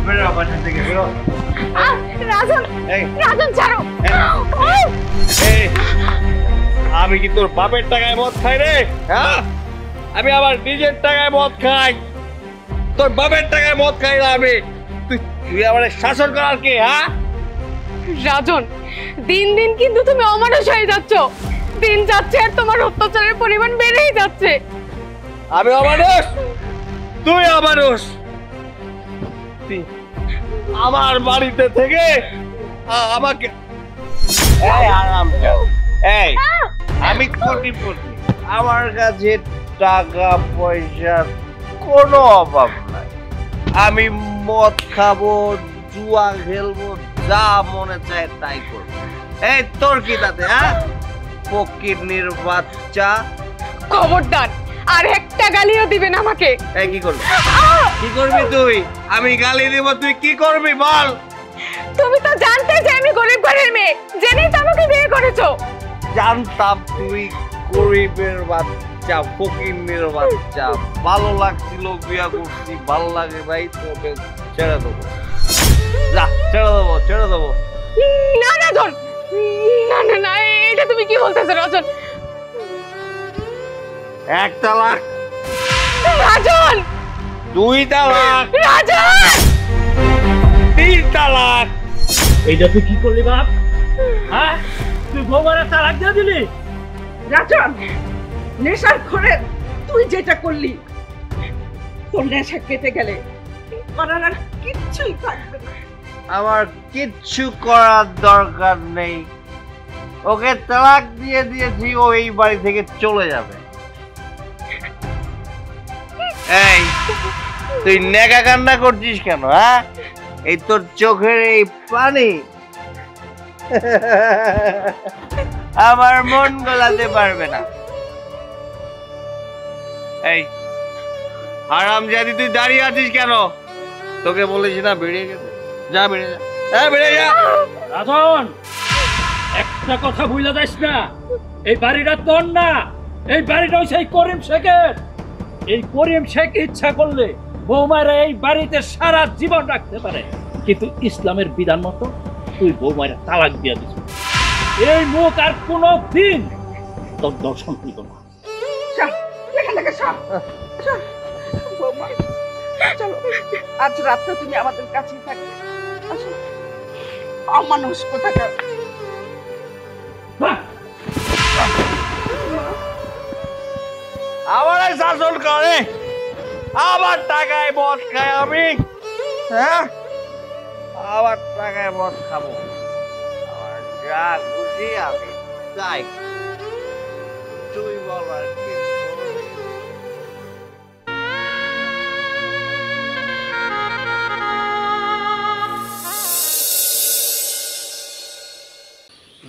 বেরো বাসা থেকে বেরো। রাজন, রাজন ছাড়ো। আমি কি তোর বাপের টাকায় মদ খাই রে? হ্যাঁ, আমি আমার নিজের টাকায় মদ খাই, তোর বাপের টাকায় মদ খাই না আমি। তুই আমার শাসন করার কে? হ্যাঁ রাজন, দিন দিন কিন্তু তুমি অমানুষ হয়ে যাচ্ছ। দিন যাচ্ছে আর তোমার অত্যাচারের পরিমাণ বেড়েই যাচ্ছে। আমি অমানুষ? তুই অমানুষ? আমার বাড়িতে থেকে আমাকে আমি কোটিপতি, আমার কাছে টাকা পয়সার কোনো অভাব নাই। আমি মদ খাবো, জুয়া খেলবো, যা মনে চায় তাই করবো। এই তোর কি তাতে? হ্যাঁ, ফকিন্নির বাচ্চা। খবরদার, আর একটা গালিও দিবেন আমাকে। এই কি করবি? কি করবি তুই? আমি গালি দিব, তুই কি করবি বল? তুমি তো জানতে যে আমি গরিব ঘরের মেয়ে, জেনেই তো আমাকে বিয়ে করেছো। জানতাম তুই গরিবের বাচ্চা, ফকিন্নির বাচ্চা। ভালো লাগছিল, বিয়া করছি, ভালো লাগে ভাই, তোকে ছেড়ে দেবো। যা, ছেড়ে দেবো, ছেড়ে দেবো। না রাজন, না না না, এটা তুমি কি বলতেছো রাজন? 1 তালাক। রাজন, 2 তালাক। রাজন, 3 তালাক। এইটা তুই কি করলি বাপ? হ্যাঁ, তুই বৌমারে তালাক দিয়ে দিলি? রাজন, নেশার ঘরে তুই যেটা করলি, তোর নেশা কেটে গেলে করার আর কিচ্ছুই থাকবে না। আমার কিচ্ছু করার দরকার নেই, ওকে তালাক দিয়ে দিয়েছি, ও এই বাড়ি থেকে চলে যাবে। এই তুই নেকা কান্না করছিস কেন? হ্যাঁ, এই তোর চোখের এই পানি আমার মন গলাতে পারবে না। এই হারামজাদি, তুই দাঁড়িয়ে আছিস কেন? তোকে বলেছি না বেরিয়ে গেছে, যা বেরিয়ে যা। হ্যাঁ, বেরিয়ে যা। রাজন, একটা কথা ভুলে যাস না, এই বাড়িটা তোর না, এই বাড়িটা হচ্ছে এই করিম শেখের। এই করিম শেখ ইচ্ছা করলে বৌমারা এই বাড়িতে সারা জীবন রাখতে পারে, কিন্তু ইসলামের বিধান মতো তুই বৌমারা তালাক দিয়ে দিস। এই মুখ আর কোনো দিন তোর দর্শন হইব না। বৌমা, চলো, আজ রাতটা তুমি আমাদের কাছেই থাকবে। আসো, অমানুষ কোথাকার। আমার শাসন করে, আমার টাকায় মদ খাই আমি। হ্যাঁ, আমার টাকায় মদ খাবো, আমার যা খুশি আমি তাই। তুই বল আর কি?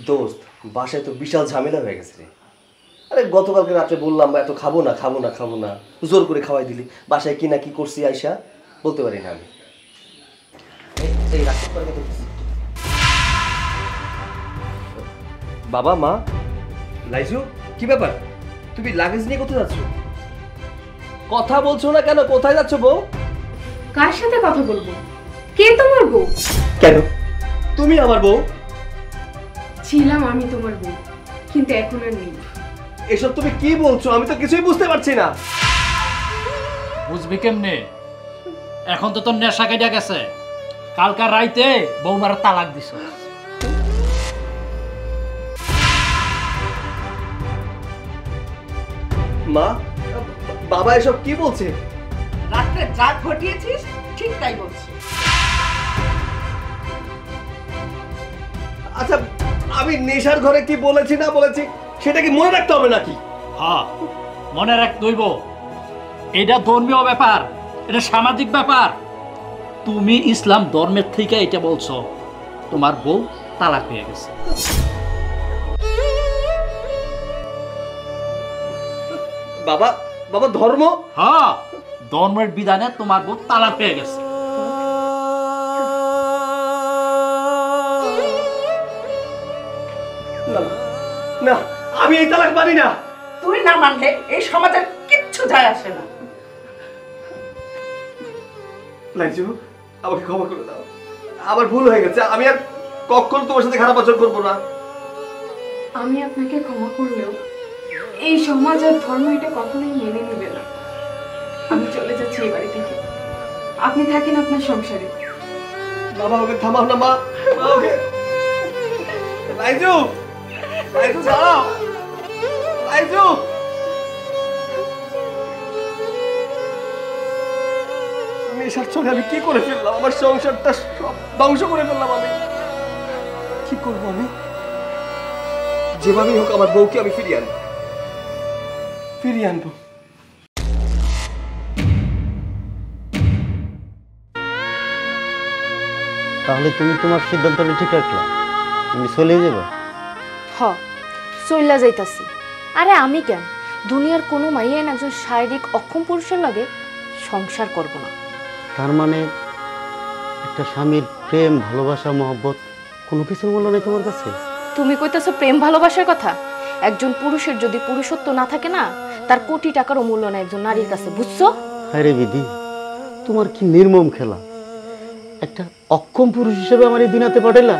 দোস্ত, বাসায় তো বিশাল ঝামেলা হয়ে গেছে রে। আরে গতকালকে রাত্রে বললাম এত খাবো না খাবো না খাবো না, জোর করে খাওয়াই দিলি। বাসায় কি না কি করছি আয়শা বলতে পারি না আমি। বাবা, মা, লাইজু, কি ব্যাপার? তুমি লাগেজ নিয়ে কোথায় যাচ্ছ? কথা বলছো না কেন? কোথায় যাচ্ছ বউ? কার সাথে কথা বলবো? কে তোমার বউ? কেন তুমি আমার বউ? ছিলাম আমি তোমার বউ, কিন্তু এখন আর নেই। এসব তুমি কি বলছো? আমি তো কিছুই বুঝতে পারছি না। বুঝবি কেমনে? এখন তো তোর নেশা কেটে গেছে। কালকার রাইতে বৌমার তালাক দিছ। মা, বাবা এসব কি বলছে? রাত্রে যা ঘটিয়েছিস ঠিক তাই বলছি। আচ্ছা, আমি নেশার ঘরে কি বলেছি না বলেছি সেটা কি মনে রাখতে হবে নাকি? হ্যাঁ, মনে রাখতে হইব। এটা ধর্মীয় ব্যাপার, এটা সামাজিক ব্যাপার। তুমি ইসলাম ধর্মের থেকে এটা বলছো, তোমার বউ তালাক হয়ে গেছে। বাবা, বাবা ধর্ম? হ্যাঁ, ধর্মের বিধানে তোমার বউ তালাক হয়ে গেছে। না, আমি এই তালাক মানি না। তুই না মানলে এই সমাজের কিচ্ছু যায় আসে না। লাইজু, আমাকে ক্ষমা করে দাও, আমার ভুল হয়ে গেছে, আমি আর কখনো তোমার সাথে খারাপ আচরণ করবো না। আমি আপনাকে ক্ষমা করলেও এই সমাজ আর ধর্ম এটা কখনোই মেনে নেবে না। আমি চলে যাচ্ছি এই বাড়ি থেকে, আপনি থাকেন আপনার সংসারে। বাবা ওকে থামাও না মা, ওকে লাইজু, লাইজু দাঁড়াও, লাইজু। নেশার ছলে আমি কি করে ফেললাম, আমার সংসারটা সব ধ্বংস করে ফেললাম। আমি কি করবো, আমি যেভাবেই হোক আমার বউকে আমি ফিরিয়ে আনবো, ফিরিয়ে আনবো। তাহলে তুমি তোমার সিদ্ধান্তটা ঠিক রাখলা, তুমি চলে যাবে? হ, চইলা যাইতাছি। আরে আমি কেন, দুনিয়ার কোনো মাইয়ান একজন শারীরিক অক্ষম পুরুষের লাগে সংসার করব না। তার মানে একটা স্বামীর প্রেম, ভালোবাসা, মহব্বত কোনো কিছুর মূল্য নেই তোমার কাছে? তুমি কইতেছো প্রেম ভালোবাসার কথা? একজন পুরুষের যদি পুরুষত্ব না থাকে না, তার কোটি টাকারও মূল্য নেই একজন নারীর কাছে, বুঝছো? আরে বিধি, তোমার কি নির্মম খেলা! একটা অক্ষম পুরুষ হিসেবে আমার এই দিনাতে পাঠাইলা,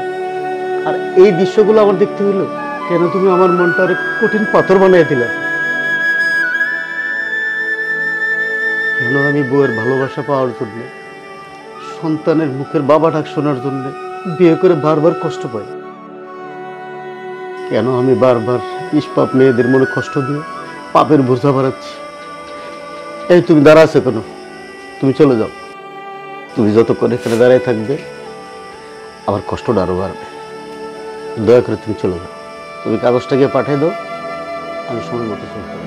আর এই দৃশ্যগুলো আমার দেখতে হইলো কেন? তুমি আমার মনটা অনেক কঠিন পাথর বানাই দিলা। কেন আমি বউয়ের ভালোবাসা পাওয়ার জন্য, সন্তানের মুখের বাবা ডাক শোনার জন্য বিয়ে করে বারবার কষ্ট পাই? কেন আমি বারবার নিষ্পাপ মেয়েদের মনে কষ্ট দিয়ে পাপের বোঝা বাড়াচ্ছি? এই তুমি দাঁড়া আছো কেন? তুমি চলে যাও। তুমি যতক্ষণ এখানে দাঁড়ায় থাকবে আমার কষ্টটা আরো বাড়বে। দয়া করে তুমি চলে যাও। তুমি কাগজটাকে পাঠিয়ে দাও, আমি সময় মতো চলতে পারবো।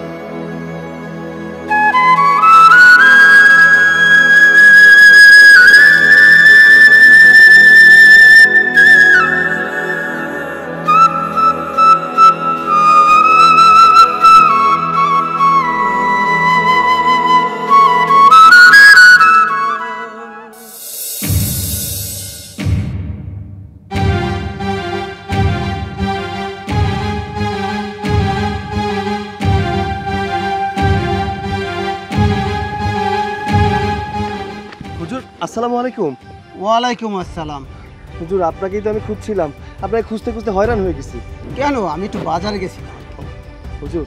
হুজুর আসসালামু আলাইকুম। ওয়ালাইকুম আসসালাম। হুজুর আপনাকেই তো আমি খুঁজছিলাম, আপনাকে খুঁজতে খুঁজতে হয়রান হয়ে গেছি। কেন? আমি একটু বাজারে গেছিলাম। হুজুর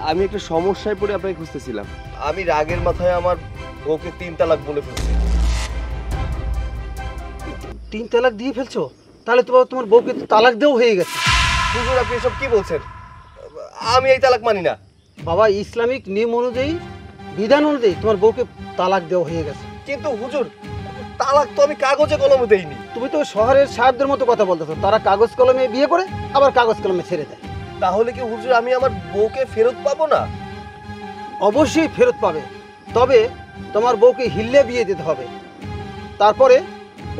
আমি একটা সমস্যায় পড়ে আপনাকে খুঁজতেছিলাম। আমি রাগের মাথায় আমার বউকে 3 তালাক বলে ফেলছি। 3 তালাক দিয়ে ফেলছো? তাহলে তো বাবা তোমার বউকে তো তালাক দেওয়া হয়ে গেছে। হুজুর আপনি এসব কি বলছেন? আমি এই তালাক মানি না। বাবা ইসলামিক নিয়ম অনুযায়ী, বিধান অনুযায়ী তোমার বউকে তালাক দেওয়া হয়ে গেছে। কিন্তু হুজুর তালাক তো আমি কাগজে কলমে দেইনি। তুমি তো শহরের সাহেবদের মতো কথা বলতেছো, তারা কাগজ কলমে বিয়ে করে আবার কাগজ কলমে ছেড়ে দেয়। তাহলে কি হুজুর আমি আমার বউকে ফেরত পাবো না? অবশ্যই ফেরত পাবে, তবে তোমার বউকে হিল্লে বিয়ে দিতে হবে। তারপরে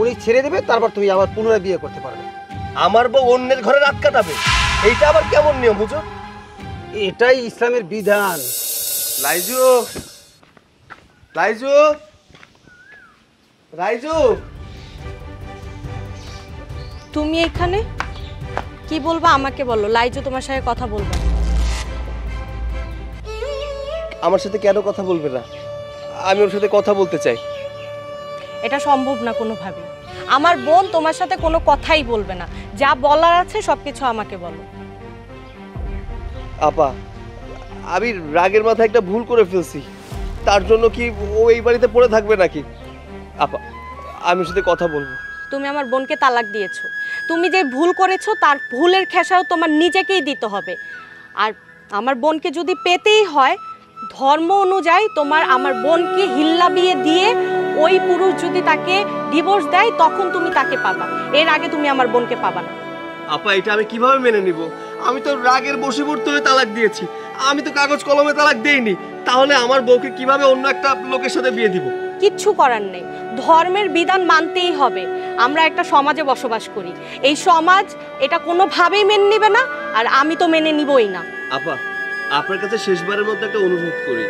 উনি ছেড়ে দেবে, তারপর তুমি আবার পুনরায় বিয়ে করতে পারবে। আমার বউ অন্যের ঘরে রাত কাটাবে, এইটা আবার কেমন নিয়ম হুজুর? এটাই ইসলামের বিধান। লাইজু, লাইজু, রাইজু। তুমি এখানে কি বলবা আমাকে বলো। লাইজু তোমার সাথে কথা বলবে। আমার সাথে কেন কথা বলবে না? আমি ওর সাথে কথা বলতে চাই। এটা সম্ভব না কোনোভাবে। আমার বোন তোমার সাথে কোনো কথাই বলবে না। যা বলার আছে সবকিছু আমাকে বলো। আপা আমি রাগের মাথায় একটা ভুল করে ফেলছি, তার জন্য কি ও এই বাড়িতে পড়ে থাকবে নাকি? আপা আমি ওর সাথে কথা বলবো। তুমি আমার বোনকে তালাক দিয়েছো, তুমি যে ভুল করেছো তার ভুলের খেসাও তোমার নিজেকেই দিতে হবে। আর আমার বোনকে যদি পেতেই হয়, ধর্ম অনুযায়ী তোমার আমার বোনকে হিল্লা বিয়ে দিয়ে ওই পুরুষ যদি তাকে ডিভোর্স দেয় তখন তুমি তাকে পাবা, এর আগে তুমি আমার বোনকে পাবা না। আপা এটা আমি কিভাবে মেনে নিব? আমি তো রাগের বশীভূত হয়ে তালাক দিয়েছি, আমি তো কাগজ কলমে তালাক দেইনি। তাহলে আমার বউকে কিভাবে অন্য একটা লোকের সাথে বিয়ে দিব? কিচ্ছু করার নেই, ধর্মের বিধান মানতেই হবে। আমরা একটা সমাজে বসবাস করি, এই সমাজ এটা কোনোভাবেই মেনে নেবে না, আর আমি তো মেনে নিবই না। আপা আপনার কাছে শেষবারের মতো একটা অনুরোধ করি,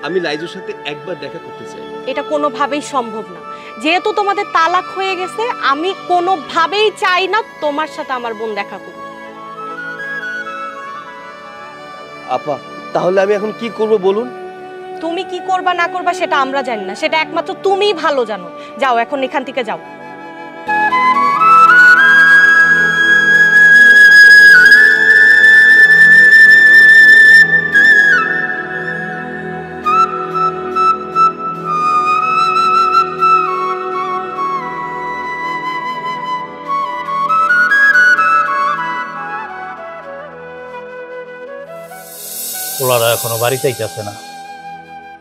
আমি লাইজুর সাথে একবার দেখা করতে চাই। এটা কোনোভাবেই সম্ভব না, যেহেতু তোমাদের তালাক হয়ে গেছে। আমি কোনোভাবেই চাই না তোমার সাথে আমার বোন দেখা করুক। আপা তাহলে আমি এখন কি করব বলুন? তুমি কি করবা না করবা সেটা আমরা জানি না, সেটা একমাত্র তুমিই ভালো জানো। যাও এখন এখান থেকে যাও। ওরা এখনো বাড়িতে যাচ্ছে না,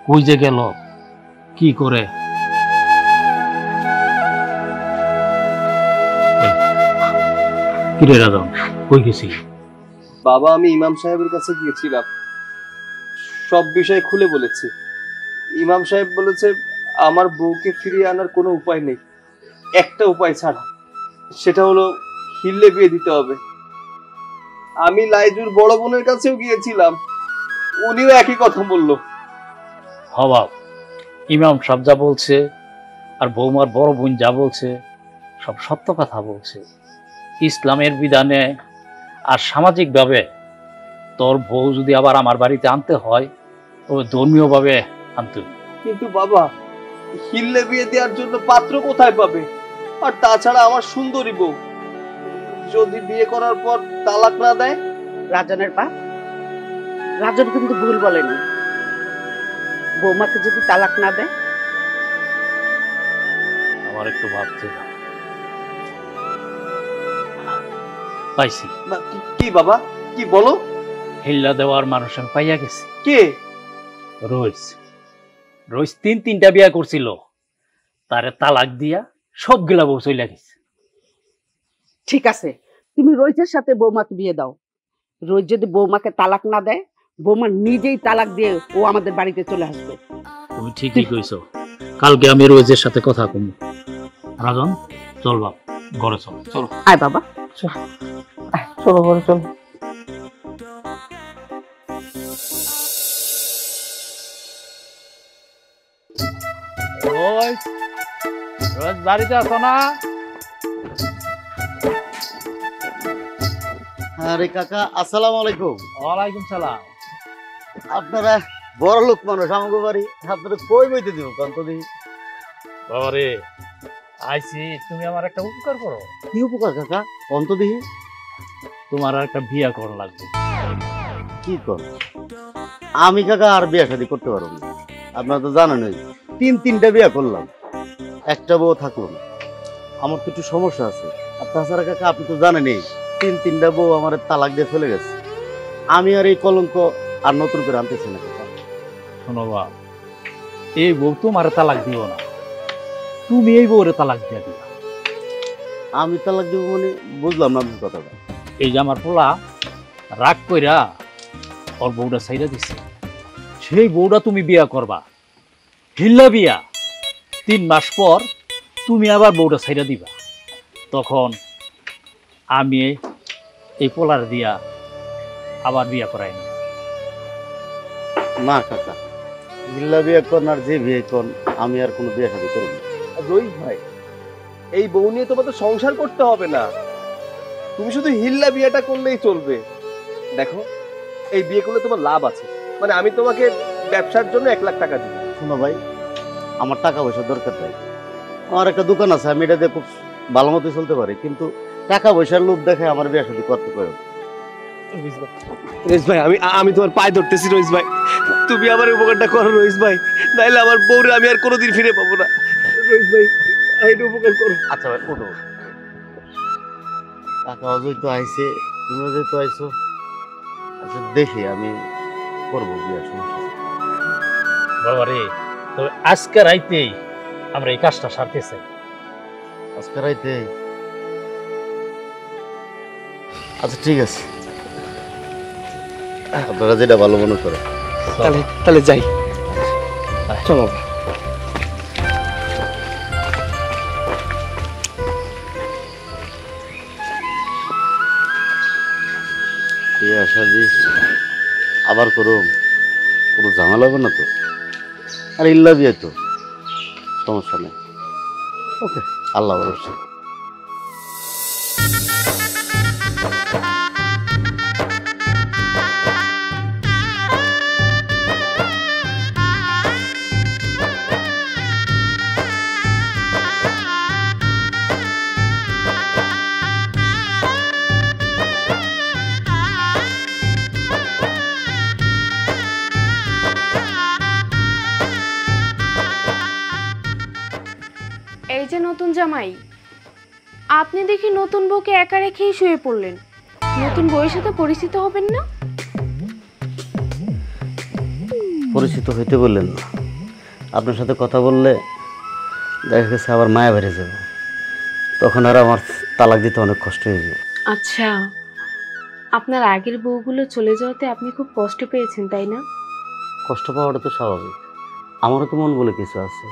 কই যে গেল, কি করে? কিরে রাজন, কই গেছি? বাবা আমি ইমাম সাহেবের কাছে গিয়েছিলাম, সব বিষয় খুলে বলেছি। ইমাম সাহেব বলেছে আমার বউকে ফিরিয়ে আনার কোনো উপায় নেই, একটা উপায় ছাড়া, সেটা হলো হিল্লে বিয়ে দিতে হবে। আমি লাইজুর বড় বোনের কাছেও গিয়েছিলাম, উনিও একই কথা বললো। হবাব, ইমাম সাহেব যা বলছে আর বৌমার বড় বোন যা বলছে সব সত্য কথা বলছে। ইসলামের বিধানে আর সামাজিকভাবে তোর বউ যদি আবার আমার বাড়িতে আনতে হয় তবে ধর্মীয়ভাবে আনতে হবে। কিন্তু বাবা, হিল্লে বিয়ে দেওয়ার জন্য পাত্র কোথায় পাবে? আর তাছাড়া আমার সুন্দরী বউ, যদি বিয়ে করার পর তালাক না দেয়? রাজনের পা, রাজন কিন্তু ভুল বলেনি। বৌমাকে যদি তালাক না দেয়, আমার একটু ভাবতে দাও। পাইছি। কি বাবা, কি বলো? হিল্লা দেওয়ার মানুষ আমি পাইয়া গেছি। কে? রইস। রইস তিনটা বিয়া করছিল, তারে তালাক দিয়া সবগুলা বউ চইলা গেছে। ঠিক আছে, তুমি রোহিতের সাথে বৌমাকে বিয়ে দাও। রোহিত যদি বৌমাকে তালাক না দেয়, বৌমা নিজেই তালাক দিয়ে ও আমাদের বাড়িতে চলে আসবে। তুমি ঠিকই কইছো, কালকে আমি রোহিতের সাথে কথা কম। রাজন চল বাপ, ঘরে চল। চল আয় বাবা, চলো ঘরে চলো। রোজ রোজ বাড়িতে আছো না? আরে কাকা, আসসালামু আলাইকুম। ওয়ালাইকুম সালাম। আপনারা বড় লোক মানুষ, আমাকে বাড়ি আপনারা কই বইতে দিব কান্ত দিই। বাবারে আইছি, তুমি আমার একটা উপকার করো। কি উপকার কাকা? অন্ত দিহি। তোমার আর একটা বিয়া করা লাগবে। কি কর? আমি কাকা আর বিয়া শাদী করতে পারবো না। আপনারা তো জানেনই, তিনটা বিয়া করলাম, একটা বউ থাকলো না। আমার তো একটু সমস্যা আছে। আর তাছাড়া কাকা আপনি তো জানেনই, তিনটা বউ আমার তালাক দিয়ে চলে গেছে। আমি আর এই কলঙ্ক আর নতুন করে আনতেছি না কাকা। শোনো বাপ, এই বউ তোমার তালাক দিও না, তুমি এই বউরে তালাক দিয়ে দিবা। আমি তালাক দিব মানে বুঝলাম না আপনার কথাটা। এই যে আমার পোলা রাগ কইরা ওর বউটা ছাইরা দিছে, সেই বউটা তুমি বিয়া করবা, হিল্লা বিয়া। 3 মাস পর তুমি আবার বউটা ছাইরা দিবা, তখন আমি এই পোলার দিয়া আবার বিয়া করাই নি। না কাকা, হিল্লা বিয়ে করন আর যে বিয়ে করন, আমি আর কোনো বিয়ে শাদী করব না। রোহিত ভাই, এই বউ নিয়ে তোমাদের সংসার করতে হবে না, তুমি শুধু হিল্লা বিয়েটা করলেই চলবে। দেখো, এই বিয়ে করলে তোমার লাভ আছে, মানে আমি তোমাকে ব্যবসার জন্য 1 লাখ টাকা দিব। শোনো ভাই, আমার টাকা পয়সার দরকার নাই। আমার একটা দোকান আছে, আমি এটা দিয়ে খুব ভালো মতো চলতে পারি, কিন্তু টাকা পয়সার লোভ দেখে আমার বিয়ে শাদী করতে পারো। রোহিত ভাই, আমি তোমার পায়ে ধরতেছি রোহিত ভাই, তুমি আমার উপকারটা করো রোহিত ভাই, নাইলে আমার বউরে আমি আর কোনোদিন ফিরে পাবো না। রোহিত ভাই, এইটা উপকার করো। আচ্ছা ভাই, ওঠো। টাকা অজয় তো আইছে, তুমি অজয় তো আইছো। আচ্ছা দেখি আমি করবো বিয়ে, সমস্যা নেই। বাবারে, তবে আজকে রাইতেই আমরা এই কাজটা সারতে চাই। আজকে রাইতে? আচ্ছা ঠিক আছে, আপনারা যেটা ভালো মনে করে। তাহলে যাই, চলো। বিয়ে শাদী আবার করো, কোনো ঝামেলা হবে না তো? আর ইল্লা বিয়ে তো সমস্যা নেই। ওকে, আল্লাহ ভরসা। এই যে নতুন জামাই, আপনি দেখি নতুন বউকে একা রেখেই শুয়ে পড়লেন। নতুন বউয়ের সাথে পরিচিত হবেন না? পরিচিত হইতে বললেন না, আপনার সাথে কথা বললে দেখা গেছে আবার মায়া বেড়ে যাবে, তখন আর আমার তালাক দিতে অনেক কষ্ট হয়ে যাবে। আচ্ছা, আপনার আগের বউগুলো চলে যাওয়াতে আপনি খুব কষ্ট পেয়েছেন, তাই না? কষ্ট পাওয়াটা তো স্বাভাবিক, আমারও তো মন বলে কিছু আছে,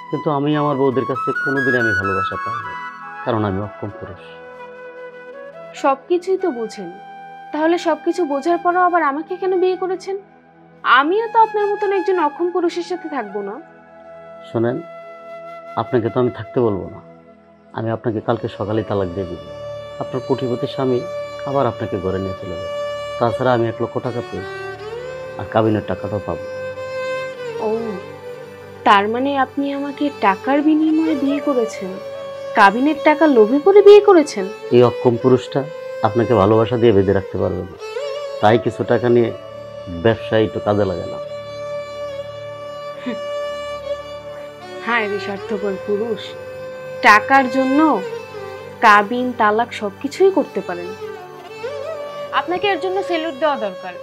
কিন্তু আমি আমার বউদের কাছে কোনোদিনই আমি ভালোবাসা পাই না, কারণ আমি অক্ষম পুরুষ। সবকিছুই তো বুঝেন, তাহলে সবকিছু বোঝার পরও আবার আমাকে কেন বিয়ে করেছেন? আমিও তো আপনার মতন একজন অক্ষম পুরুষের সাথে থাকবো না। শোনেন, আপনাকে তো আমি থাকতে বলবো না, আমি আপনাকে কালকে সকালে তালাক দিয়ে দিব। আপনার কোটিপতি স্বামী আবার আপনাকে ঘরে নিয়ে চলে যাবে। তাছাড়া আমি 1 লক্ষ টাকা পেয়েছি, আর কাবিনের টাকাটাও পাবো। ও, তার মানে আপনি আমাকে টাকার বিনিময়ে বিয়ে করেছেন? কাবিনের টাকা লোভে পড়ে বিয়ে করেছেন? এই অক্ষম পুরুষটা আপনাকে ভালোবাসা দিয়ে বেঁধে রাখতে পারবে না, তাই কিছু টাকা নিয়ে ব্যবসায় একটু কাজে লাগালাম। হ্যাঁ রে স্বার্থপর পুরুষ, টাকার জন্য কাবিন তালাক সবকিছুই করতে পারেন। আপনাকে এর জন্য সেলুট দেওয়া দরকার।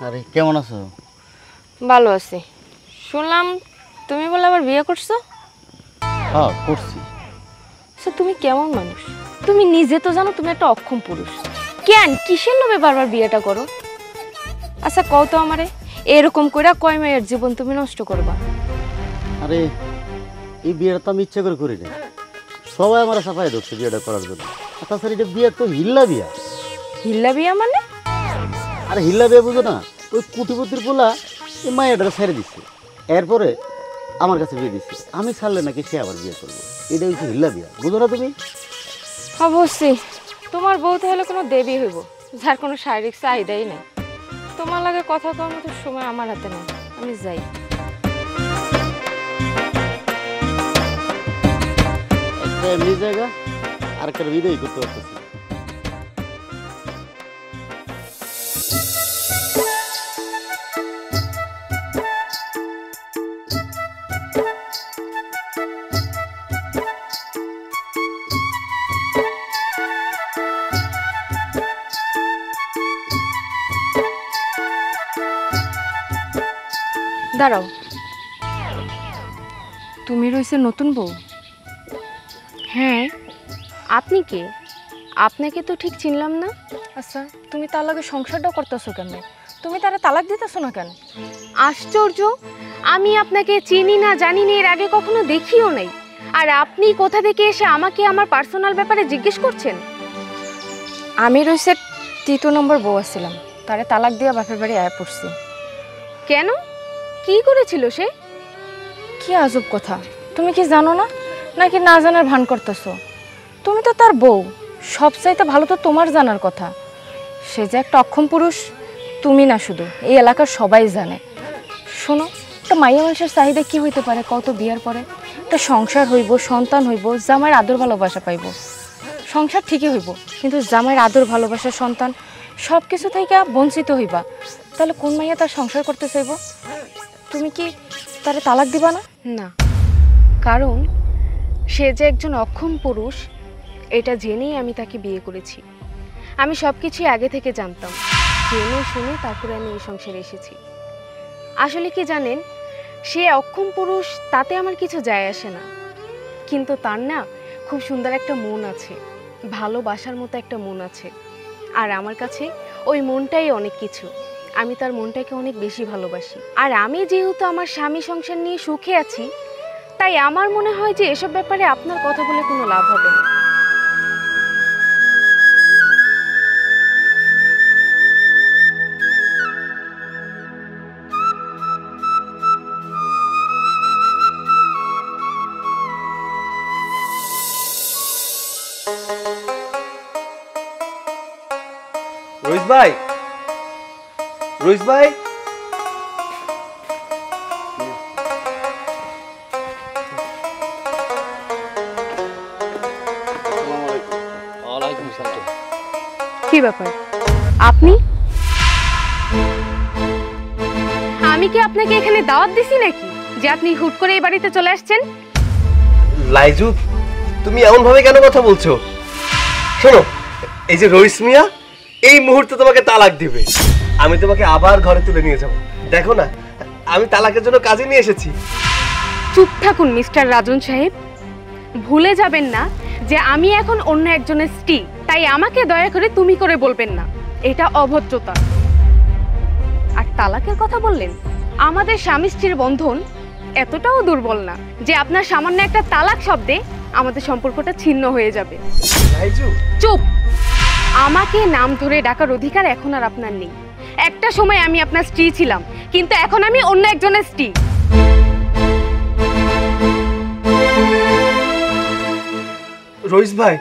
আরে কেমন আছো? ভালো আছি। শুনলাম তুমি বলে আবার বিয়ে করছো? হ্যাঁ করছি। আচ্ছা, তুমি কেমন মানুষ? তুমি নিজে তো জানো তুমি একটা অক্ষম পুরুষ, কেন কিসের লোভে বারবার বিয়েটা করো? আচ্ছা কও তো আমারে, এরকম কইরা কয় মেয়ের জীবন তুমি নষ্ট করবা? আরে এই বিয়েটা তো আমি ইচ্ছা করে করি না, সবাই আমার সাফাই ধরছে বিয়েটা করার জন্য। আর তাছাড়া এটা বিয়ে তো হিল্লা বিয়া। হিল্লা বিয়া মানে? আরে হিল্লা বিয়া বুঝো না? ওই কোটিপতির পোলা এই মায়াটা ছেড়ে দিচ্ছে, এরপরে আমার কাছে বিয়ে দিচ্ছে। আমি ছাড়লে নাকি সে আবার বিয়ে করবো, এটা হচ্ছে হিল্লা বিয়া, বুঝো না তুমি? অবশ্যই তোমার বউ তাহলে কোনো দেবী হইব যার কোনো শারীরিক চাহিদাই নেই। তোমার লাগে কথা কওয়ার মতো সময় আমার হাতে নেই, আমি যাই। একটা এমনি জায়গা আর একটা বিদায় করতে পারতেছি। দাঁড়াও, তুমি রয়েছে নতুন বউ? হ্যাঁ, আপনি কে? আপনাকে তো ঠিক চিনলাম না। আচ্ছা, তুমি তার লগে সংসারটা করতেছো কেন? তুমি তারা তালাক দিতেছো না কেন? আশ্চর্য, আমি আপনাকে চিনি না, জানি না, এর আগে কখনো দেখিও নাই, আর আপনি কোথা থেকে এসে আমাকে আমার পার্সোনাল ব্যাপারে জিজ্ঞেস করছেন? আমি রয়েছে 3 নম্বর বউ আসছিলাম, তারে তালাক দিয়ে বাপের বাড়ি আয়া পড়ছি। কেন, কি করেছিল সে? কি আজব কথা, তুমি কি জানো না নাকি না জানার ভান করতেছো? তুমি তো তার বউ, সবচাইতে ভালো তো তোমার জানার কথা। সে যে একটা অক্ষম পুরুষ তুমি না, শুধু এই এলাকার সবাই জানে। শোনো, একটা মাইয়া মানুষের চাহিদা কি হইতে পারে কত? বিয়ার পরে একটা সংসার হইব, সন্তান হইব, জামাইয়ের আদর ভালোবাসা পাইব। সংসার ঠিকই হইব, কিন্তু জামাইয়ের আদর ভালোবাসা, সন্তান সব কিছু থেকে বঞ্চিত হইবা। তাহলে কোন মাইয়া তার সংসার করতে চাইব? তুমি কি তারে তালাক দিবা না? না, কারণ সে যে একজন অক্ষম পুরুষ এটা জেনেই আমি তাকে বিয়ে করেছি। আমি সব কিছুই আগে থেকে জানতাম, জেনে শুনে তারপরে আমি এই সংসারে এসেছি। আসলে কি জানেন, সে অক্ষম পুরুষ তাতে আমার কিছু যায় আসে না, কিন্তু তার না খুব সুন্দর একটা মন আছে, ভালোবাসার মতো একটা মন আছে, আর আমার কাছে ওই মনটাই অনেক কিছু। আমি তার মনটাকে অনেক বেশি ভালোবাসি। আর আমি যেহেতু আমার স্বামী সংসার নিয়ে সুখে আছি, তাই আমার মনে হয় যে এসব ব্যাপারে আপনার কথা বলে কোনো লাভ হবে না। রইস ভাই, রইস ভাই, কি ব্যাপার আপনি? আমি কি আপনাকে এখানে দাওয়াত দিছি নাকি যে আপনি হুট করে এই বাড়িতে চলে আসছেন? লাইজু তুমি এমন ভাবে কেন কথা বলছো? শোনো, এই যে রইস মিয়া এই মুহূর্তে তোমাকে তালাক দিবে, আমি তোমাকে আবার ঘরে তুলে নিয়ে যাব। দেখো না, আমি তালাকের জন্য কাজে নিয়ে এসেছি। চুপ থাকুন মিস্টার রাজন সাহেব। ভুলে যাবেন না যে আমি এখন অন্য একজনের স্ত্রী, তাই আমাকে দয়া করে তুমি করে বলবেন না, এটা অভদ্রতা। আর তালাকের কথা বললেন, আমাদের স্বামী স্ত্রীর বন্ধন এতটাও দুর্বল না যে আপনার সামান্য একটা তালাক শব্দে আমাদের সম্পর্কটা ছিন্ন হয়ে যাবে। লাইজু চুপ! আমাকে নাম ধরে ডাকার অধিকার এখন আর আপনার নেই। একটা সময় আমি আপনার স্ত্রী ছিলাম, কিন্তু এখন আমি অন্য একজনের স্ত্রী। রইস ভাই,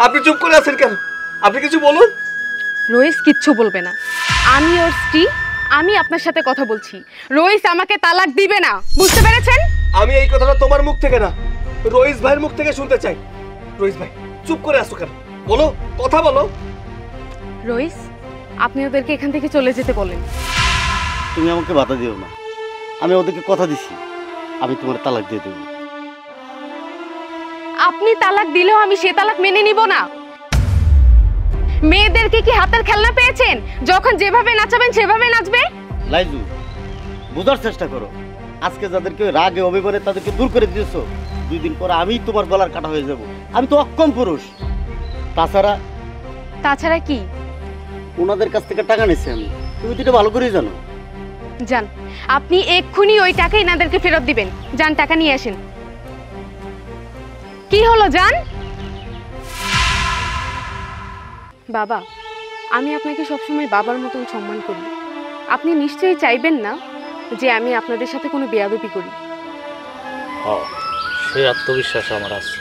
আপনি চুপ করে আছেন কেন? আপনি কিছু বলুন। রইস কিচ্ছু বলবে না। আমি ওর স্ত্রী, আমি আপনার সাথে কথা বলছি। রইস আমাকে তালাক দিবে না, বুঝতে পেরেছেন? আমি এই কথাটা তোমার মুখ থেকে না, রইস ভাইয়ের মুখ থেকে শুনতে চাই। রইস ভাই, চুপ করে আছো কেন? বলো, কথা বলো। রইস, আপনি ওদেরকে এখান থেকে চলে যেতে বলেন। তুমি আমাকে বাধা দিও না, আমি ওদেরকে কথা দিছি আমি তোমার তালাক দিয়ে দেবো। আপনি তালাক দিলেও আমি সে তালাক মেনে নিব না। মেয়েদেরকে কি হাতের খেলনা পেয়েছেন? যখন যেভাবে নাচাবেন সেভাবে নাচবে। লাইজু, বোঝার চেষ্টা করো। আজকে যাদেরকে রাগে অভিমানে তাদেরকে দূর করে দিয়েছো, 2 দিন পরে আমি তোমার গলার কাটা হয়ে যাব। আমি তো অক্ষম পুরুষ। তাছাড়া কি? ওনাদের কাছ থেকে টাকা নিছি আমি, তুমি তো এটা ভালো করেই জানো। যান, আপনি এক্ষুনি ওই টাকা এনাদেরকে ফেরত দিবেন। যান, টাকা নিয়ে আসেন। কি হলো, যান। বাবা, আমি আপনাকে সবসময় বাবার মতন সম্মান করি। আপনি নিশ্চয়ই চাইবেন না যে আমি আপনাদের সাথে কোনো বেয়াদবি করি। সে আত্মবিশ্বাস আমার আছে।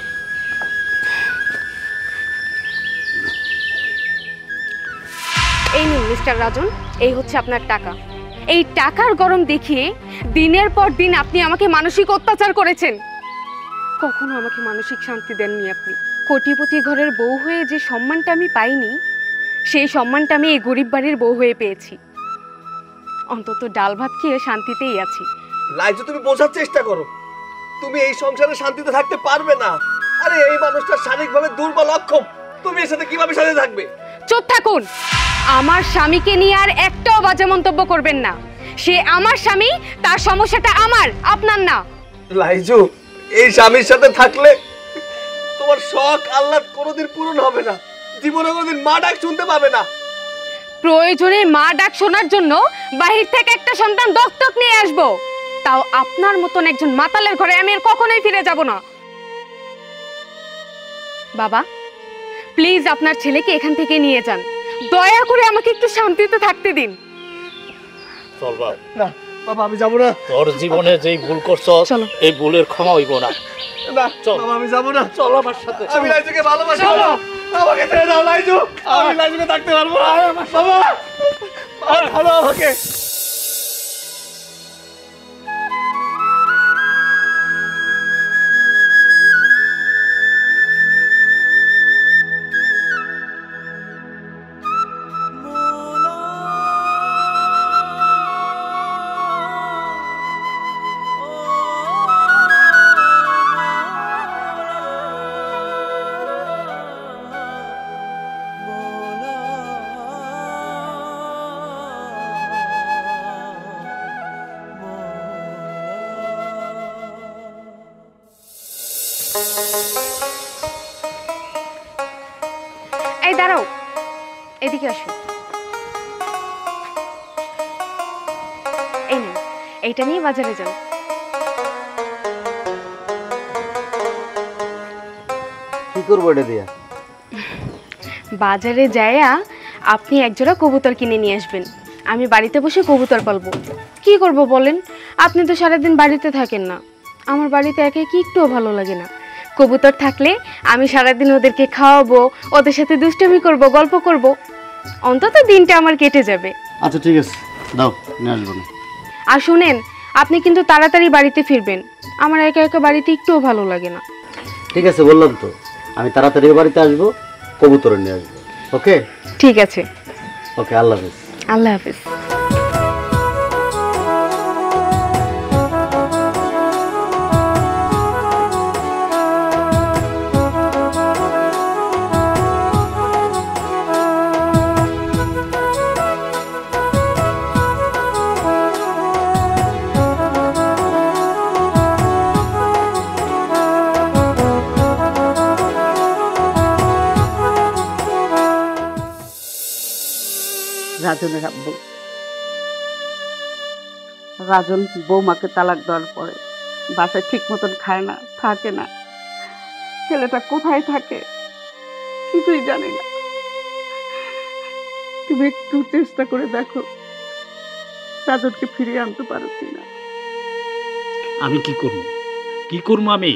এই নিন মিস্টার রাজন, এই হচ্ছে আপনার টাকা। এই টাকার গরম দেখিয়ে দিনের পর দিন আপনি আমাকে মানসিক অত্যাচার করেছেন। কখনো আমাকে মানসিক শান্তি দেননি আপনি। কোটিপতি ঘরের বউ হয়ে যে সম্মানটা আমি পাইনি, সেই সম্মানটা আমি এই গরিব বাড়ির বউ হয়ে পেয়েছি। অন্তত ডাল ভাত খেয়ে শান্তিতেই আছি। লাইজু, তুমি বোঝার চেষ্টা করো, তুমি এই সংসারে শান্তিতে থাকতে পারবে না। আরে এই মানুষটা শারীরিকভাবে দুর্বল, অক্ষম, তুমি এর সাথে কিভাবে সাথে থাকবে? চুপ থাকুন। আমার স্বামীকে নিয়ে আর একটাও বাজে মন্তব্য করবেন না। সে আমার স্বামী, তার সমস্যাটা আমার, আপনার না। লাইজু, এই স্বামীর সাথে থাকলে তোমার শখ আহ্লাদ কোনোদিন পূরণ হবে না, জীবনে কোনোদিন মা ডাক শুনতে পাবে না। প্রয়োজনে মা ডাক শোনার জন্য বাহির থেকে একটা সন্তান দত্তক নিয়ে আসবো, তাও আপনার মতন একজন মাতালের ঘরে আমি আর কখনোই ফিরে যাব না। বাবা, প্লিজ আপনার ছেলেকে এখান থেকে নিয়ে যান। দয়া করে আমাকে একটু শান্তিতে থাকতে দিন। চল বাবা। না বাবা, আমি যাবো না। তোর জীবনে যেই ভুল করছ, এই ভুলের ক্ষমা হইব না। না চল বাবা, আমি যাবো না। চল আমার সাথে। আমি লাইজুকে ভালোবাসি। আমাকে ছেড়ে দাও লাইজু, আমি লাইজুকে থাকতে পারবো না। বাবা, ভালো আমাকে। এই দাঁড়াও, এদিকে আসো। এই নিন, এইটা নিয়ে বাজারে যান। কি করবো এটা দিয়া? বাজারে যায়া আপনি একজোড়া কবুতর কিনে নিয়ে আসবেন। আমি বাড়িতে বসে কবুতর পালবো। কি করব বলেন, আপনি তো সারাদিন বাড়িতে থাকেন না। আমার বাড়িতে একা কি একটুও ভালো লাগে না। কবুতর থাকলে আমি সারাদিন ওদেরকে খাওয়াবো, ওদের সাথে দুষ্টামি করব, গল্প করব, অন্তত দিনটা আমার কেটে যাবে। আচ্ছা ঠিক আছে, দাও, নিয়ে আসবো না। আর শুনেন, আপনি কিন্তু তাড়াতাড়ি বাড়িতে ফিরবেন। আমার একা একা বাড়িতে একটুও ভালো লাগে না। ঠিক আছে, বললাম তো, আমি তাড়াতাড়ি বাড়িতে আসবো, কবুতর নিয়ে আসবো। ওকে? ঠিক আছে। ওকে, আল্লাহ হাফেজ। আল্লাহ হাফেজ। রাজনের আব্বু, রাজন বৌমাকে তালাক দেওয়ার পরে বাসায় ঠিক মতন খায় না, থাকে না। ছেলেটা কোথায় থাকে কিছুই জানি না। তুমি একটু চেষ্টা করে দেখো রাজনকে ফিরিয়ে আনতে পারো কিনা। আমি কি করবো আমি?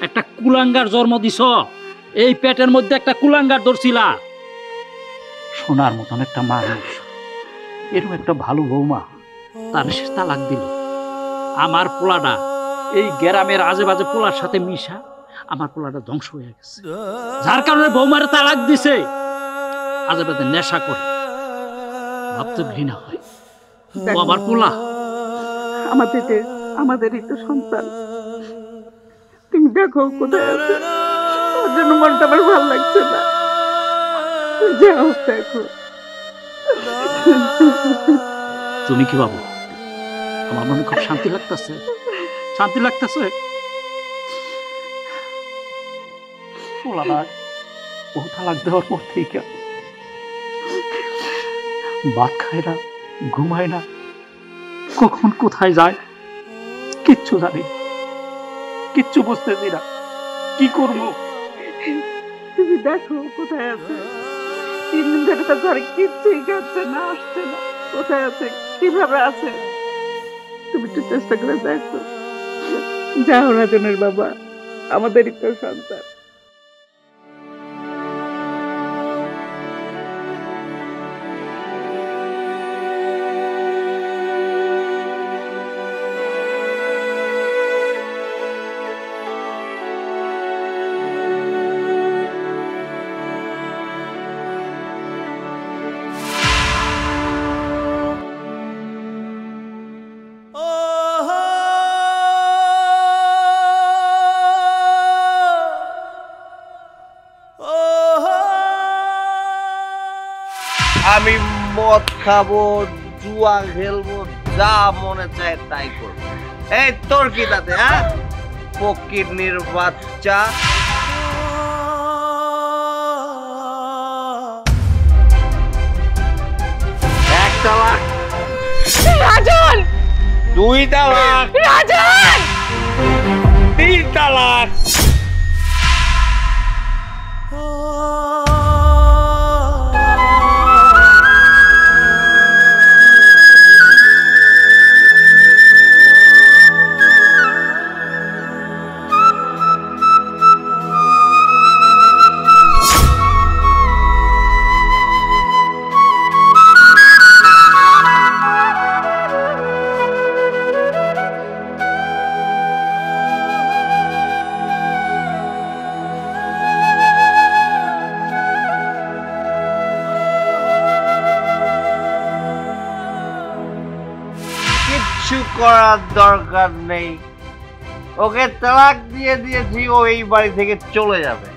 একটা কুলাঙ্গার জন্ম দিছ, এই পেটের মধ্যে একটা কুলাঙ্গার ধরছিলা। সোনার মতন একটা মানুষ, এরকম একটা ভালো বৌমা, তার সে তালাক দিল। আমার পোলাটা এই গ্রামের আজে বাজে পোলার সাথে মিশা আমার পোলাটা ধ্বংস হয়ে গেছে, যার কারণে বৌমার তালাক দিছে। আজে বাজে নেশা করে, ভাবতে ঘৃণা হয়। ও আমার পোলা, আমাদেরই তো সন্তান। তুমি দেখো কোথায় আছে, ওর জন্য মনটা আমার ভালো লাগছে না। যাও দেখো। তুমি কি ভাবো? আমার মনে খুব শান্তি লাগতেছে, শান্তি লাগতেছে। ও তালাক দেওয়ার পর থেকে ভাত খায় না, ঘুমায় না, কখন কোথায় যায় কিচ্ছু জানি, কিচ্ছু বুঝতেছি না। কি করবো? তুমি দেখো কোথায় আছে। 3 দিন ধরে তো ঘরে কিচ্ছুই খাচ্ছে না, আসছে না। কোথায় আছে, কিভাবে আছে, তুমি একটু চেষ্টা করে দেখো। যাও রাজনের বাবা, আমাদেরই তো সন্তান। আমি মদ খাবো, জুয়া খেলবো, যা মনে চায় তাই করবো। এই তোর কি তাতে? হ্যাঁ, ফকিন্নির বাচ্চা। এক তালাক, রাজন! 2 তালাক, রাজন! 3 তালাক। কিচ্ছু করার দরকার নেই, ওকে তালাক দিয়ে দিয়েছি, ও এই বাড়ি থেকে চলে যাবে।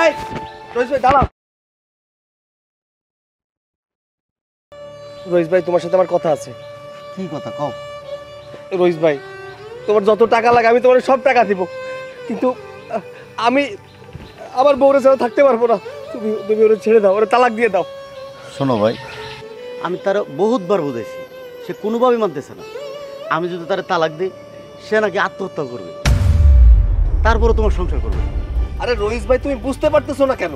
ভাই, রইস ভাই দাঁড়াও। রইস ভাই, তোমার সাথে আমার কথা আছে। কি কথা কও? রইস ভাই, তোমার যত টাকা লাগে আমি তোমার সব টাকা দিব, কিন্তু আমি আমার বউরে ছাড়া থাকতে পারবো না। তুমি ওরে ছেড়ে দাও, ওরে তালাক দিয়ে দাও। শোনো ভাই, আমি তার বহুতবার বুঝেছি, সে কোনোভাবেই মানতেছে না। আমি যদি তার তালাক দিই, সে নাকি আত্মহত্যা করবে, তারপরে তোমার সংসার করবে। আরে রইস ভাই, তুমি বুঝতে পারতেছো না কেন?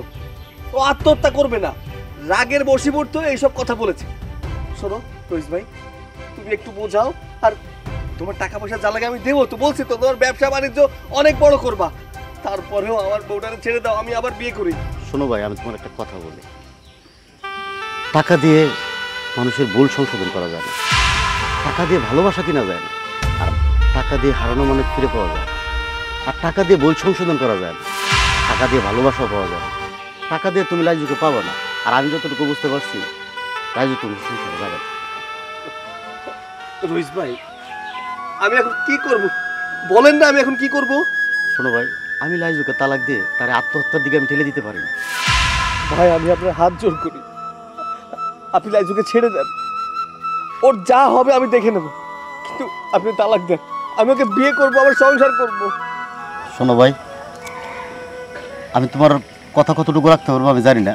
ও আত্মহত্যা করবে না, রাগের বশীভূত হয়ে এইসব কথা বলেছে। শোনো রইস ভাই, তুমি একটু বোঝাও। আর তোমার টাকা পয়সা যা লাগে আমি দেবো, তো বলছি তো তোমার ব্যবসা বাণিজ্য অনেক বড় করবা। তারপরেও আমার বউটারে ছেড়ে দাও, আমি আবার বিয়ে করি। শোনো ভাই, আমি তোমার একটা কথা বলি, টাকা দিয়ে মানুষের ভুল সংশোধন করা যায় না, টাকা দিয়ে ভালোবাসা কিনা যায় না, আর টাকা দিয়ে হারানো মানে ফিরে পাওয়া যায়, আর টাকা দিয়ে ভুল সংশোধন করা যায় না, টাকা দিয়ে ভালোবাসাও পাওয়া যায় না। টাকা দিয়ে তুমি লাইজুকে পাবো না, আর আমি যতটুকু বুঝতে পারছি লাইজু তুমি সংসারে যাবে না। রইস ভাই, আমি এখন কি করব বলেন না, আমি এখন কি করব? শোনো ভাই, আমি লাইজুকে তালাক দিয়ে তার আত্মহত্যার দিকে আমি ঠেলে দিতে পারি না। ভাই, আমি আপনার হাত জোর করি, আপনি লাইজুকে ছেড়ে দেন, ওর যা হবে আমি দেখে নেব, কিন্তু আপনি তালাক দেন। আমি ওকে বিয়ে করবো, আবার সংসার করব। শোনো ভাই, আমি তোমার কথা কতটুকু রাখতে পারবো আমি জানি না,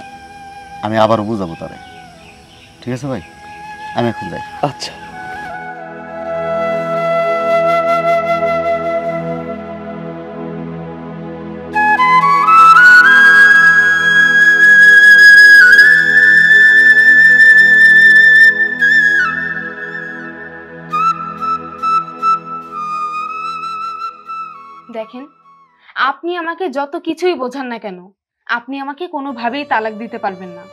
আমি আবারও বুঝাবো তারে। ঠিক আছে ভাই, আমি এখন যাই। আচ্ছা। দেখেন, আপনি আমাকে যত কিছুই বোঝান না কেন, আপনি আমাকে কোনোভাবেই তালাক দিতে পারবেন না।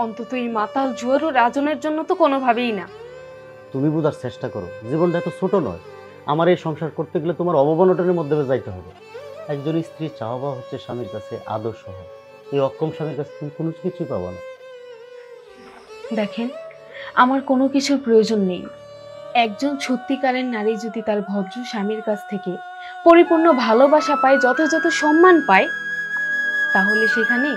অন্তত এই মাতাল জুয়ারু রাজনের জন্য তো কোনোভাবেই না। তুমি বোঝার চেষ্টা করো, জীবনটা এত ছোট নয়। আমার এই সংসার করতে গেলে তোমার অবমাননার মধ্যে যাইতে হবে। একজন স্ত্রীর চাওয়া হচ্ছে স্বামীর কাছে আদর্শ হয়, এই অক্ষম স্বামীর কাছে তুমি কোনো কিছুই পাবো না। দেখেন, আমার কোনো কিছুর প্রয়োজন নেই। একজন সত্যিকারের নারী যদি তার ভদ্র স্বামীর কাছ থেকে পরিপূর্ণ ভালোবাসা পায়, যথাযথ সম্মান পায়, তাহলে সেখানে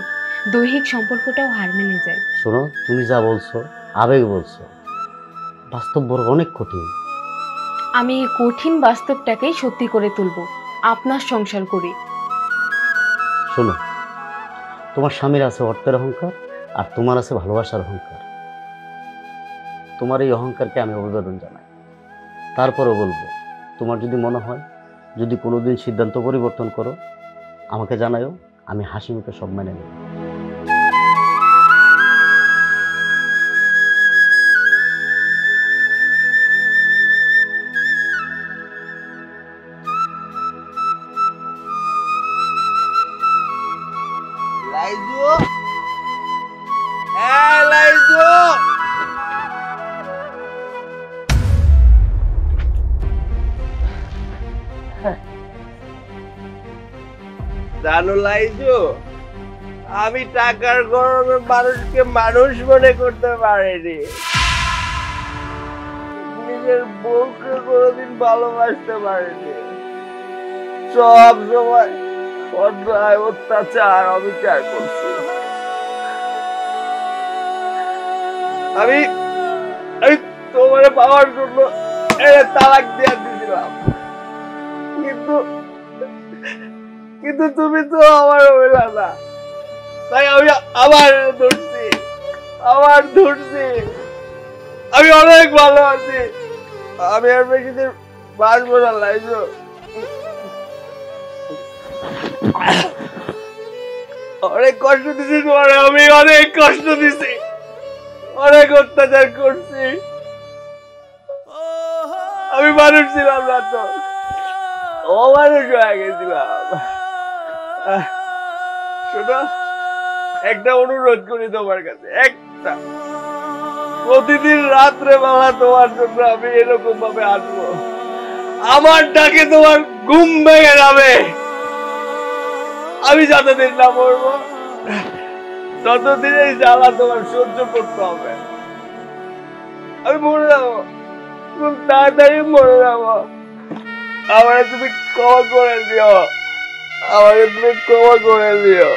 দৈহিক সম্পর্কটাও হার মেনে যায়। শোনো, তুমি যা বলছো আবেগ বলছো, বাস্তব বড় অনেক কঠিন। আমি এই কঠিন বাস্তবটাকেই সত্যি করে তুলব আপনার সংসার করে। শোনো, তোমার স্বামীর আছে অর্থের অহংকার, আর তোমার আছে ভালোবাসার অহংকার। তোমার এই অহংকারকে আমি অভিবাদন জানাই। তারপরও বলবো, তোমার যদি মনে হয় যদি কোনোদিন সিদ্ধান্ত পরিবর্তন করো, আমাকে জানাও, আমি হাসি মুখে সব মেনে নেব। লাইজু, হ্যাঁ লাইজু, জানো লাইজু, আমি টাকার গরমে মানুষকে মানুষ মনে করতে পারিনি, নিজের বউকে কোনোদিন ভালোবাসতে পারিনি। সব সময় অন্যায়, অত্যাচার, অবিচার করছি। আমি তোমার পাওয়ার জন্য তালাক দিয়ে দিয়েছিলাম, কিন্তু তুমি তো আমার হইলা না, তাই আমি আবার ধরছি। আমি অনেক ভালো আছি, আমি আর বেশি দিন বাঁচবো না লাইজু। অনেক কষ্ট দিছি তোমার, আমি অনেক কষ্ট দিছি, অনেক অত্যাচার করছি। আমি মানুষ ছিলাম না তো, অমানুষ হয়ে গেছিলাম। শোনো, একটা অনুরোধ করি তোমার কাছে, একটা, প্রতিদিন রাত্রে বেলা তোমার জন্য আমি এরকম ভাবে আসবো, আমার ডাকে তোমার ঘুম ভেঙে যাবে। আমি যতদিন না মরবো ততদিন এই জ্বালা তোমার সহ্য করতে হবে। আমি মরে যাবো, খুব তাড়াতাড়ি মরে যাবো। আমাকে তুমি ক্ষমা করে দিও, আমাকে তুমি ক্ষমা করে দিও।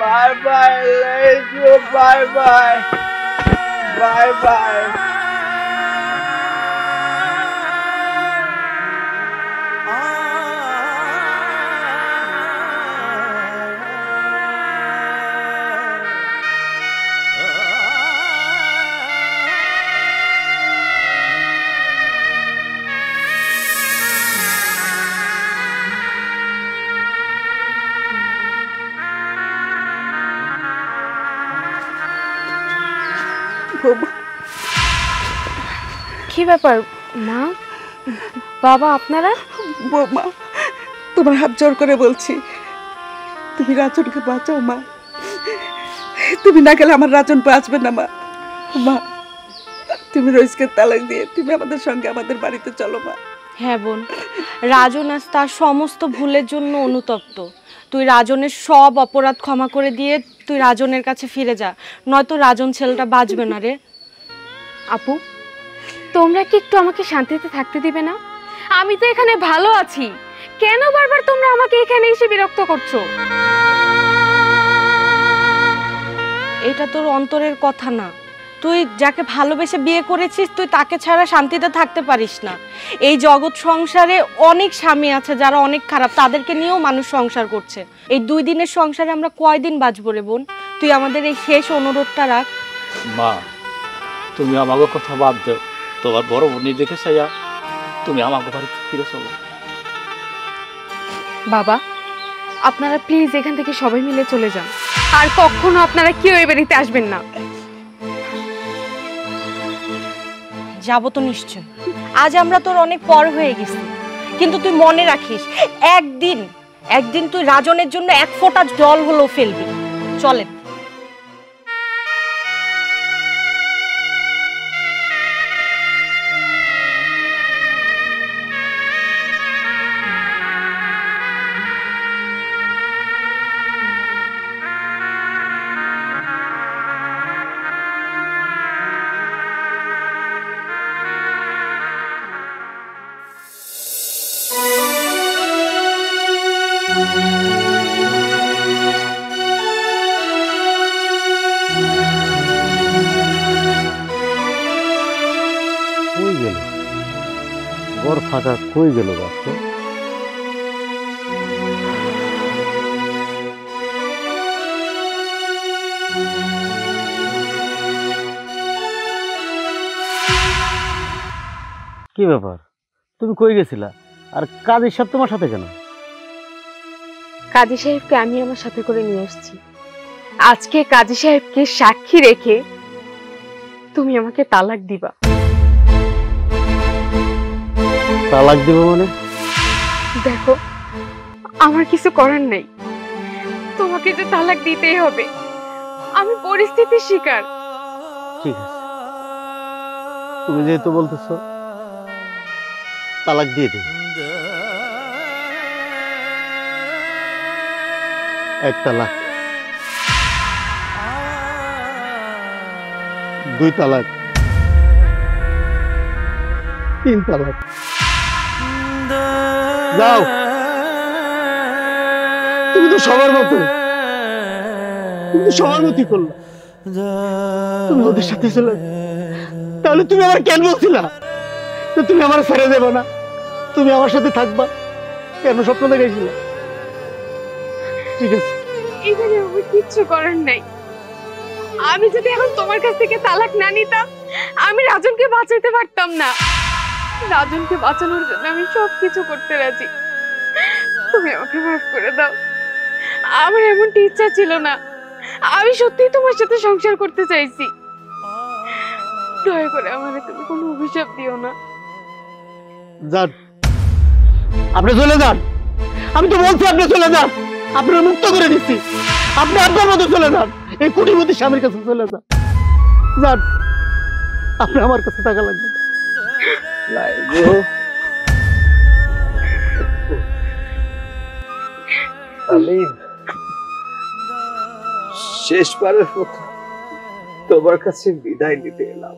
Bye bye, Laser. Bye bye. Bye bye. কি ব্যাপার মা, বাবা, আপনারা? বৌমা, তোমার হাত জোর করে বলছি, তুমি রাজনকে বাঁচাও মা। তুমি না গেলে আমার রাজন বাঁচবে না মা। মা, তুমি রোজকে তালাক দিয়ে তুমি আমাদের সঙ্গে আমাদের বাড়িতে চলো মা। হ্যাঁ বোন, রাজন আজ তার সমস্ত ভুলের জন্য অনুতপ্ত। তুই রাজনের সব অপরাধ ক্ষমা করে দিয়ে তুই রাজনের কাছে ফিরে যা, নয়তো রাজন ছেলেটা বাঁচবে না রে। আপু, তোমরা কি একটু আমাকে শান্তিতে থাকতে দিবে না? আমি তো এখানে ভালো আছি, কেন বারবার তোমরা আমাকে এখানে এসে বিরক্ত করছো? এটা তোর অন্তরের কথা না। তুই যাকে ভালোবেসে বিয়ে করেছিস তুই তাকে ছাড়া শান্তিতে থাকতে পারিস না। এই জগৎ সংসারে অনেক স্বামী আছে যারা অনেক খারাপ, তাদেরকে নিয়েও মানুষ সংসার করছে। এই 2 দিনের সংসারে আমরা কয়দিন বাঁচবো রে বোন? তুই আমাদের এই শেষ অনুরোধটা রাখ। মা, তুমি আমাকে কথা বাদ দাও, তোমার বড় বোনই দেখে চাইয়া তুমি আমাকে বাড়িতে ফিরে চলো। বাবা, আপনারা প্লিজ এখান থেকে সবাই মিলে চলে যান, আর কখনো আপনারা কেউ এই বাড়িতে আসবেন না। যাবো তো নিশ্চয়, আজ আমরা তোর অনেক পর হয়ে গেছি, কিন্তু তুই মনে রাখিস একদিন তুই রাজনের জন্য 1 ফোঁটা জল হলেও ফেলবি। চলেন। কই গেল ঘর ফাঁকা, কই গেল গাছটা? কি ব্যাপার, তুমি কই গেছিলা? আর কাজের সব তোমার সাথে কেন? কাজী সাহেবকে আমি আমার সাথে করে নিয়ে আসছি। আজকে কাজী সাহেবকে সাক্ষী রেখে তুমি আমাকে তালাক দিবা। তালাক দিব মানে? দেখো, আমার কিছু করার নেই, তোমাকে যে তালাক দিতেই হবে, আমি পরিস্থিতির শিকার। ঠিক আছে, তুমি যেহেতু বলতেছো তালাক দিয়ে দেব। 1 তালাক, 2 তালাক, 3 তালাক। যাও, তুমি তো সবার মতো, তুমি তো সবার মতোই করলা। তুমি ওদের সাথে চলে, তাহলে তুমি আমার কেন বলছিলা যে তুমি আমার ছেড়ে দেবে না, তুমি আমার সাথে থাকবা? কেন স্বপ্ন দেখাইছিলা? ঠিক আছে, এখানে আমার কিচ্ছু করার নেই। আমি যদি এখন তোমার কাছ থেকে তালাক না নিতাম, আমি রাজনকে বাঁচাতে পারতাম না। রাজনকে বাঁচানোর জন্য আমি সবকিছু করতে রাজি। তুমি আমাকে মাফ করে দাও, আমার এমনটি ইচ্ছা ছিল না। আমি সত্যিই তোমার সাথে সংসার করতে চাইছি। দয়া করে আমাকে তুমি কোনো অভিশাপ দিও না। যান, আপনি চলে যান। আমি তো বলছি আপনি চলে যান, আপনার মুক্ত করে দিচ্ছি। আপনি আপনার মতো চলে যান, এই কোটিপতি স্বামীর কাছে চলে যান। যান, আপনি আমার কাছে টাকা লাগবে। আমি শেষবারের মতো তোমার কাছে বিদায় নিতে এলাম,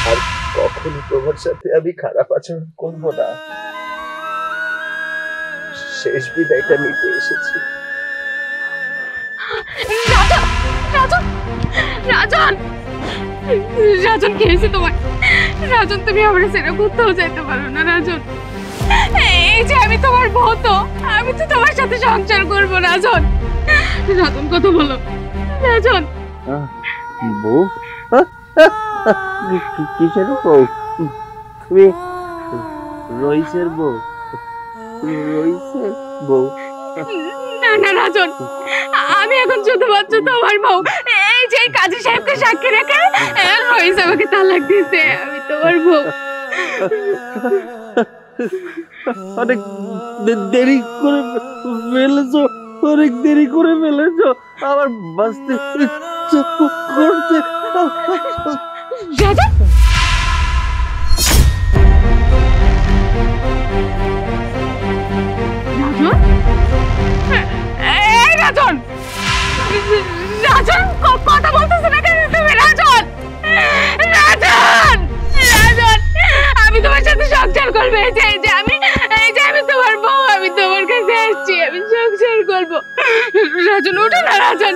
আর কখনো তোমার সাথে আমি খারাপ আচরণ করব না। শেষ বিদায়টা নিতে এসেছি। রাজন রাজন রাজন রাজন কি হয়েছে তোমার? রাজন তুমি আমার ছেড়ে কোথাও যাইতে পারো না রাজন। এই যে আমি তোমার বউ, তো আমি তো তোমার সাথে সংসার করবো রাজন। রাজন কথা বলো রাজন। বউ? কিসের বউ? তুমি রইসের বউ? রইসের বউ? না না রাজন, আমি এখন শুধুমাত্র তোমার বউ। এই যে কাজী সাহেবকে সাক্ষী রেখে রইস আমাকে তালাক দিয়েছে, আমি তোমার বউ। অনেক দেরি করে ফেলেছো, অনেক দেরি করে ফেলেছো। আমার বাঁচতে ইচ্ছা করছে। রাজন রাজন রাজন কথা বলতেছ না কেন তুমি? রাজন রাজন রাজন, আমি তোমার সাথে সংসার করবো। এই যে আমি তোমার বউ, আমি তোমার কাছে আসছি, আমি সংসার করবো। রাজন ওঠো না রাজন,